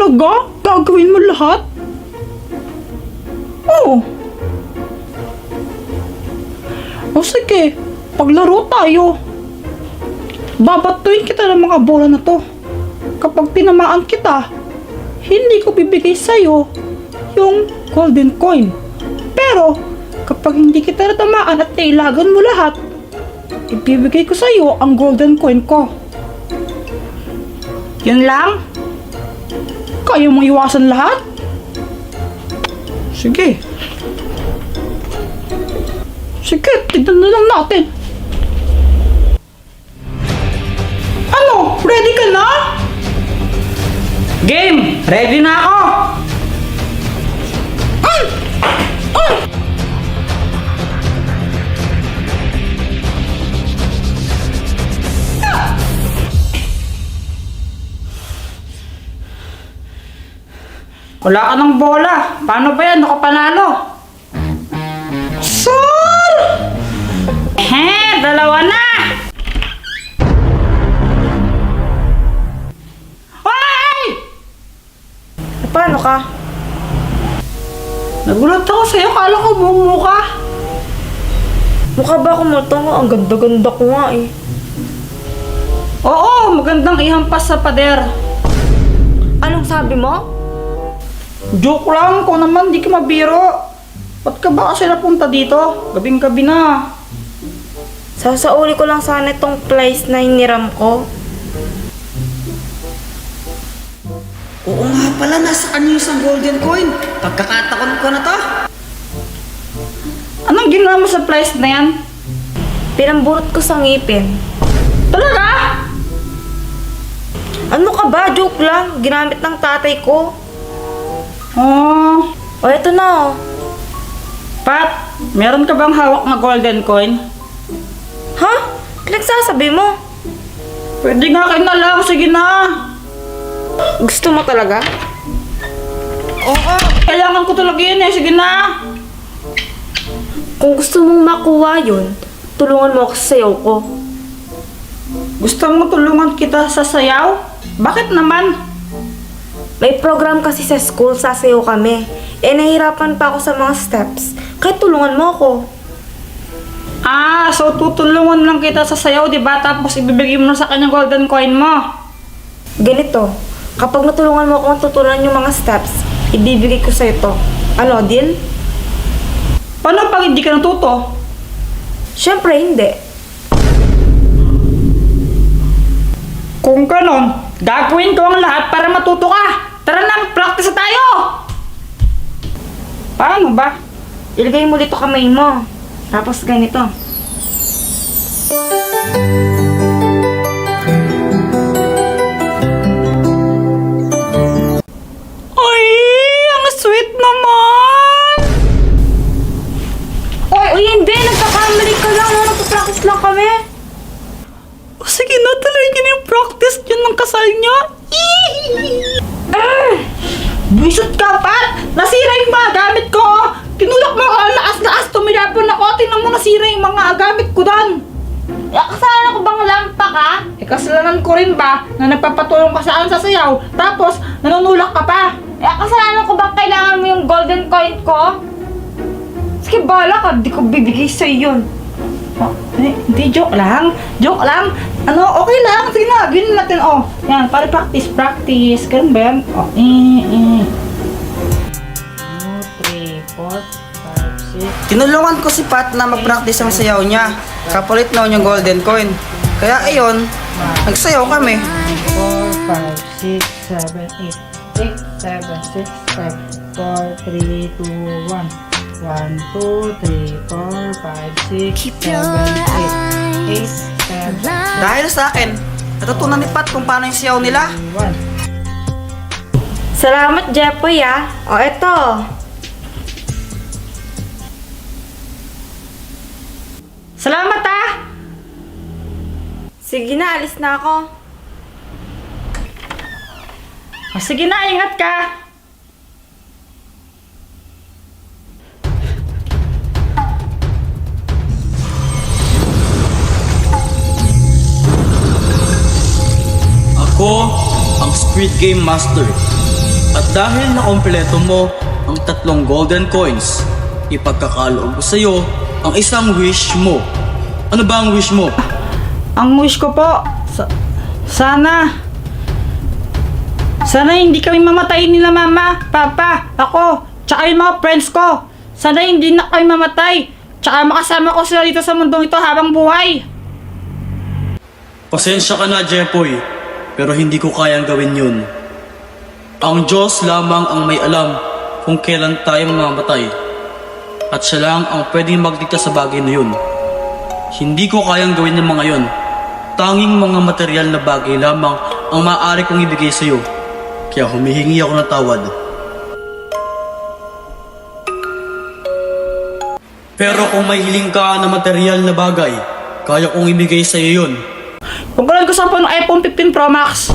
Talaga? Gagawin mo lahat? Oo. O sige, paglaro tayo. Babatuin kita ng mga bola na to. Kapag tinamaan kita, hindi ko bibigay sa'yo yung golden coin. Pero, kapag hindi kita natamaan at nailagan mo lahat, ibibigay ko sa'yo ang golden coin ko. Yun lang? Kaya mo iwasan lahat? Sige. Sige, tignan na lang natin. Ano? Ready ka na? Game! Ready na ako! Ay! Ay! Wala ka ng bola. Paano ba yan? Ako panalo. Sir! Dalawa na! Hoy! Paano ka? Nagulat ako sa'yo. Kala ko bumo ka. Mukha ba akong matanga? Ang ganda-ganda ko nga eh. Oo, magandang ihampas sa pader. Anong sabi mo? Joke lang. Kung naman di ka mabiro. Ba't ka ba kasi napunta dito? Gabing-gabi na. Sasauli ko lang sana itong place na hiniram ko. Oo nga pala, nasa kanya yung isang golden coin. Pagkakatakon ko na to. Anong ginawa mo sa place na yan? Pinamburot ko sa ngipin. Talaga? Ano ka ba? Joke lang. Ginamit ng tatay ko. Oh. O eto na oh. Pat, meron ka bang hawak na golden coin? Ha? Pinagsasabi mo? Pwede nga kayo na lang. Sige na. Gusto mo talaga? Oo. Kailangan ko talaga yun eh. Sige na. Kung gusto mong makuha yun, tulungan mo ako sa sayaw ko. Gusto mo tulungan kita sa sayaw? Bakit naman? May program kasi sa school, sasayaw kami. Eh, nahihirapan pa ako sa mga steps. Kaya tulungan mo ako. Ah, so tutulungan lang kita sa sayaw, di ba? Tapos ibibigay mo na sa kanya golden coin mo. Ganito, kapag natulungan mo akong tutunan yung mga steps, ibibigay ko sa'yo to. Ano, deal? Paano pag hindi ka natuto? Siyempre, hindi. Kung ganon, gagawin ko ang lahat para matuto ka. Tara na, practice tayo! Paano ba? Ilagay mo dito kamay mo. Tapos ganito. Ay, ang sweet naman! Uy, hindi! Nagkakamali ka lang. No? Nagpa-practice lang kami. O sige na, tuloy niyo na yung practice yun ng kasal niyo. Bisot ka, Pat! Nasira yung mga gamit ko! Tinulak mo ako, lakas-lakas, tumilapon ako, tingnan mo nasira yung mga gamit ko doon! Kasalanan ko bang lampa ka? Kasalanan ko rin ba na nagpapatulong ka saan sa sayaw, tapos nanunulak ka pa? Kasalanan ko bang kailangan mo yung golden coin ko? Sige, bala ka. Di ko bibigay sa'yo yun. Oh, hindi, joke lang. Joke lang. Ano, okay lang. Sige na, gawin natin. Oh, yan, para practice. Ganun ba yan? Oh, 2, 3, 4, 5, 6. Tinulungan ko si Pat na mag-practice ang sayaw niya. Kapalit na yung golden coin. Kaya ayun, nagsayaw kami. 4, 5, 6, 7, 8, 8, 7, 6, 5, 4, 3, 2, 1. 1, 2, 3, 4, 5, 6, 7, 8, 8, 7, Dahil sa akin, natutunan ni Pat kung paano yung sayaw nila. 1. Salamat, Jepoy, ah. O, eto. Salamat ah! Sige na, alis na ako. O, sige na, ingat ka! Ako, ang Squid Game Master. At dahil nakompleto mo ang 3 golden coins, ipagkakaloob ko sa iyo ang isang wish mo. Ano ba ang wish mo? Ang wish ko po, sana hindi kami mamatay nila mama, papa, ako, tsaka yung mga friends ko. Sana hindi na kami mamatay. Tsaka makasama ko sila dito sa mundong ito habang buhay. Pasensya ka na, Jepoy, pero hindi ko kayang gawin yun. Ang Diyos lamang ang may alam kung kailan tayo mamamatay. At siya lang ang pwedeng magdikta sa bagay na yun. Hindi ko kayang gawin yung mga yun. Tanging mga material na bagay lamang ang maaari kong ibigay sa iyo. Kaya humihingi ako ng tawad. Pero kung may hiling ka na material na bagay, kaya kong ibigay sa iyo yun. Pagkulan ko sa phone ng iPhone 15 Pro Max.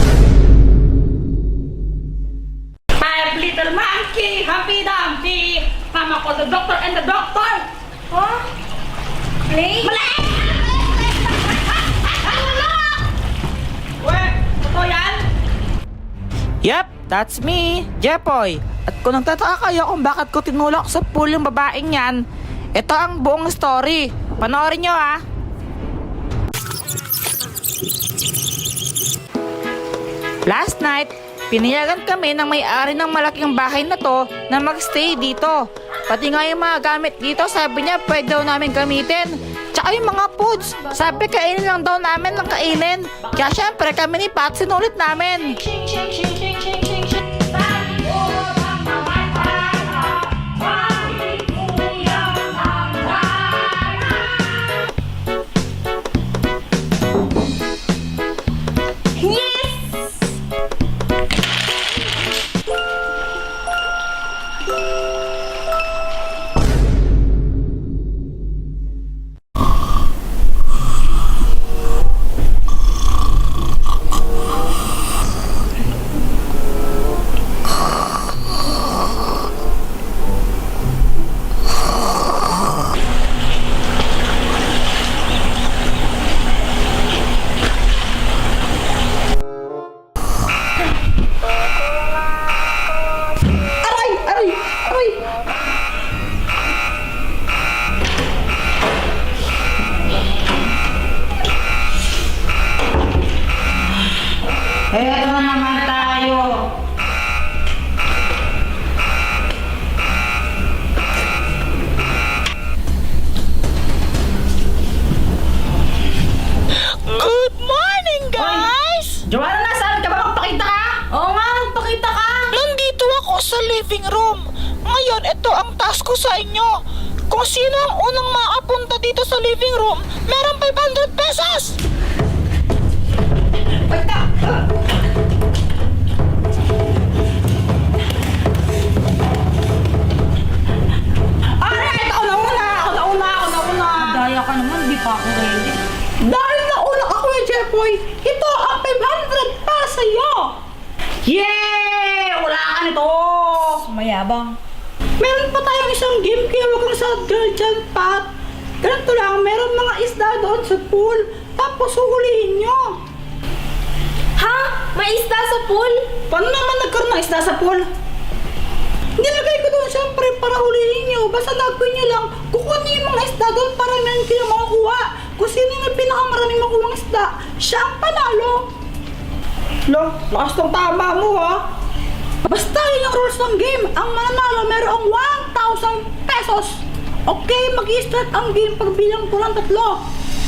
5 little monkey, Humpty Dumpty. Mama called the doctor and the doctor. Huh? Play? Mali! Uwe, totoo yan? Yep, that's me, Jepoy. At kung nagtataka kayo kung bakit ko tinulak sa pool yung babaeng yan, ito ang buong story. Panoorin nyo ha. Last night, pinayagan kami ng may-ari ng malaking bahay na to na magstay dito. Pati nga yung mga gamit dito, sabi niya pwede daw namin gamitin. Tsaka yung mga foods, sabi kainin lang daw namin ng kainin. Kaya syempre kami ni Pat sinulit namin. Eto na naman tayo. Good morning, guys! Joanna, nasaan ka ba? Magpakita ka? Oo nga, magpakita ka. Nandito ako sa living room. Ngayon, ito ang task ko sa inyo. Kung sino ang unang makapunta dito sa living room, meron 500 pesos! Ako nauna. Daya ka naman, di pa ako ready. Dahil nauna ako Jepoy, ito ang 500 para sa'yo. Yeah! Wala ka nito. Mayabang. Meron pa tayong isang game kaya huwag kang sad girl dyan, Pat. Ganito lang, meron mga isda doon sa pool. Tapos huhulihin nyo. Ha? May isda sa pool? Paano naman nagkaroon ng isda sa pool? Nilagay ko doon siyempre para hulihin nyo. Basta gagawin nyo lang, kukunin yung mga isda doon para meron kayo makakuha. Kung sino yung pinakamaraming makuha ng isda, siya ang panalo. Lo, lakas tong tama mo ha. Basta yun yung rules ng game. Ang mananalo merong 1,000 pesos. Okay, mag-i-start ang game pagbilang ko ng 3.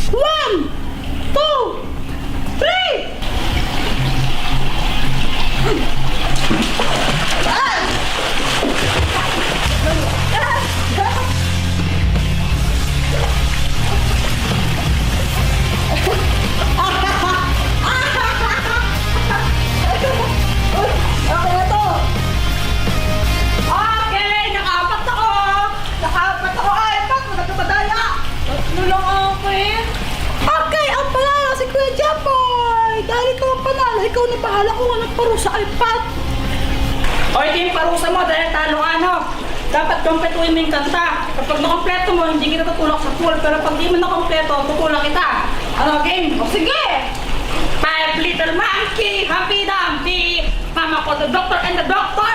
1, 2, 3! Okay na to. Okay, nakaapat ako. Ay, Pat, magkakabadaya. Tatlo lang ako eh. Okay, ang panalo si Kuya Japoy. Dahil ikaw ang panalo, ikaw na bahala kung anong parusa ay Pat. O, ito yung parusa mo dahil talo ka, no? Dapat kompletuhin mo yung kanta. Kapag nakompleto mo, hindi kita tutulak sa pool. Pero pag di mo nakompleto, tutulak kita. Ano, game? O, sige! 5 little monkey, Humpty Dumpty. kasama ko, the doctor and the doctor!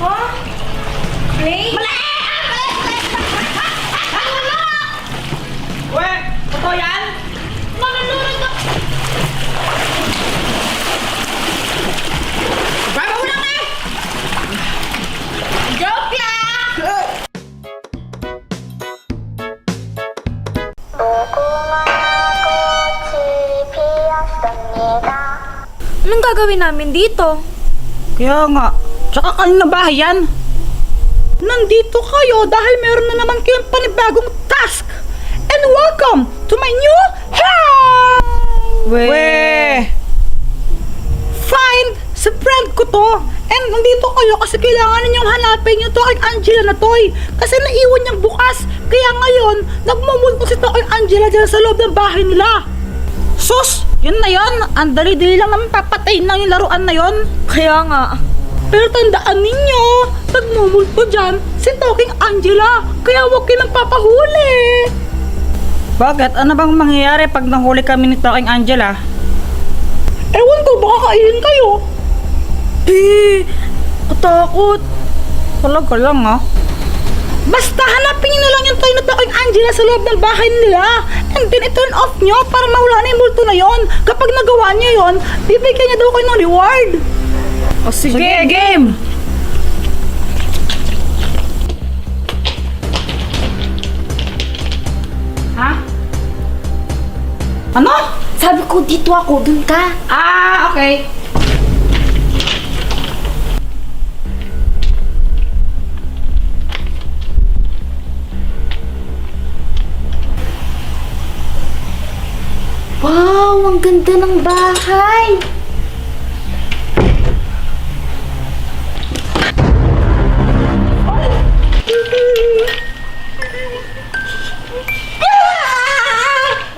Huh? Play? Uwe, totoo yan? Manunurot ka! Baba mo lang eh! Joke lang! Anong gagawin namin dito? Kaya nga, tsaka kanina bahay yan. Nandito kayo dahil meron na naman kayong panibagong task. And welcome to my new house! We! Find sa friend ko to. And nandito kayo kasi kailangan ninyong hanapin yung Toking Angela na toy. Kasi naiwan niyang bukas. Kaya ngayon, nagmumulto si Toking Angela dyan sa loob ng bahay nila. Sus! Yun na yun. Ang dali-dali lang naman papatayin lang yung laruan na yun. Kaya nga. Pero tandaan ninyo, nagmumulto dyan si Toking Angela. Kaya huwag kayo magpapahuli. Bakit? Ano bang mangyayari pag nahuli kami ni Toking Angela? Ewan ko, baka kainin kayo. Katakot. Talaga lang ah. Basta hanapin nyo na lang yung toy na Toking Angela sa loob ng bahay nila. And then i-turn off nyo para mawala na yung multo na yon. Kapag nagawa nyo yon, bibigyan niya daw kayo ng reward. O sige, game! Ha? Ano? Sabi ko, dito ako, dun ka. Ah, okay. Wow, ang ganda ng bahay.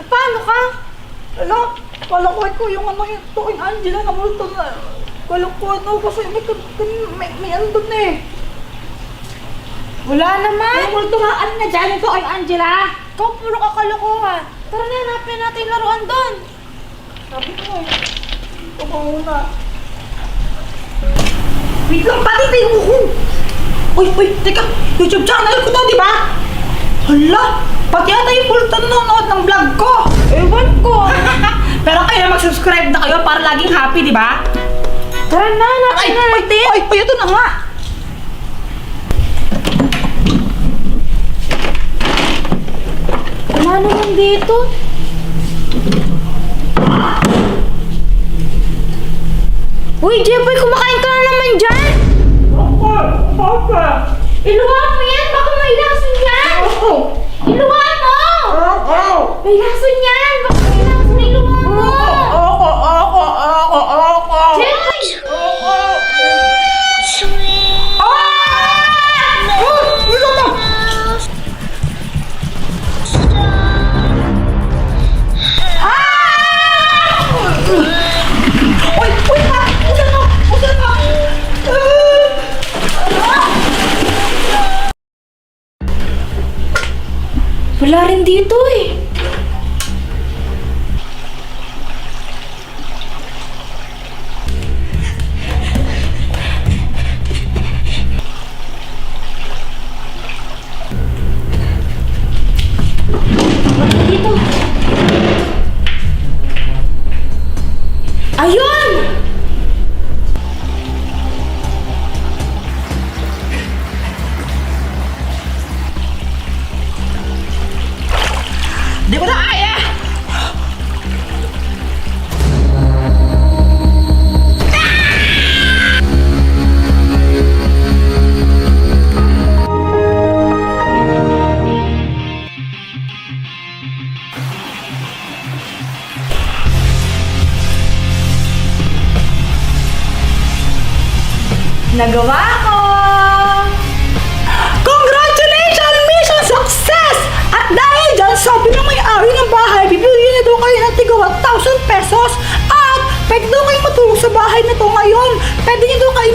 Paano ka? Ala, kala ko yung ano yung Toking Angela na multo na. Kala ko ano kasi may ano dun eh. Wala naman. May multo nga ano na dyan yung Toking Angela. Ikaw puro kakalokohan. Tara na, hanapin natin yung laruan doon. Sabi ko eh. Ito ka muna. Wait lang, patitin mo ko. Uy, teka. YouTube channel ko to, di ba? Hala, pati yata yung multo nanonood ng vlog ko. Ewan ko. Pero kayo mag-subscribe na kayo para laging happy, di ba? Tara na, hanapin na natin. Ay, ito na nga. Wala naman dito. Uy, Jeboy, kumakain ka na naman dyan. Okay. Iluwa mo yan, baka may lason yan. Iluwa mo. May lason yan, baka may lason. Iluwa mo. Jeboy! Wala rin dito eh. Wala dito. Ayun! Di ko na kaya! Nagawa ko! Congratulations! Mission success! At dahil dyan, sabi ng may-ari ng bahay, bibigyan niya daw kayo ng tiga 1,000 pesos at pwede daw kayo matulog sa bahay na to ngayon. Pwede niyo daw kayo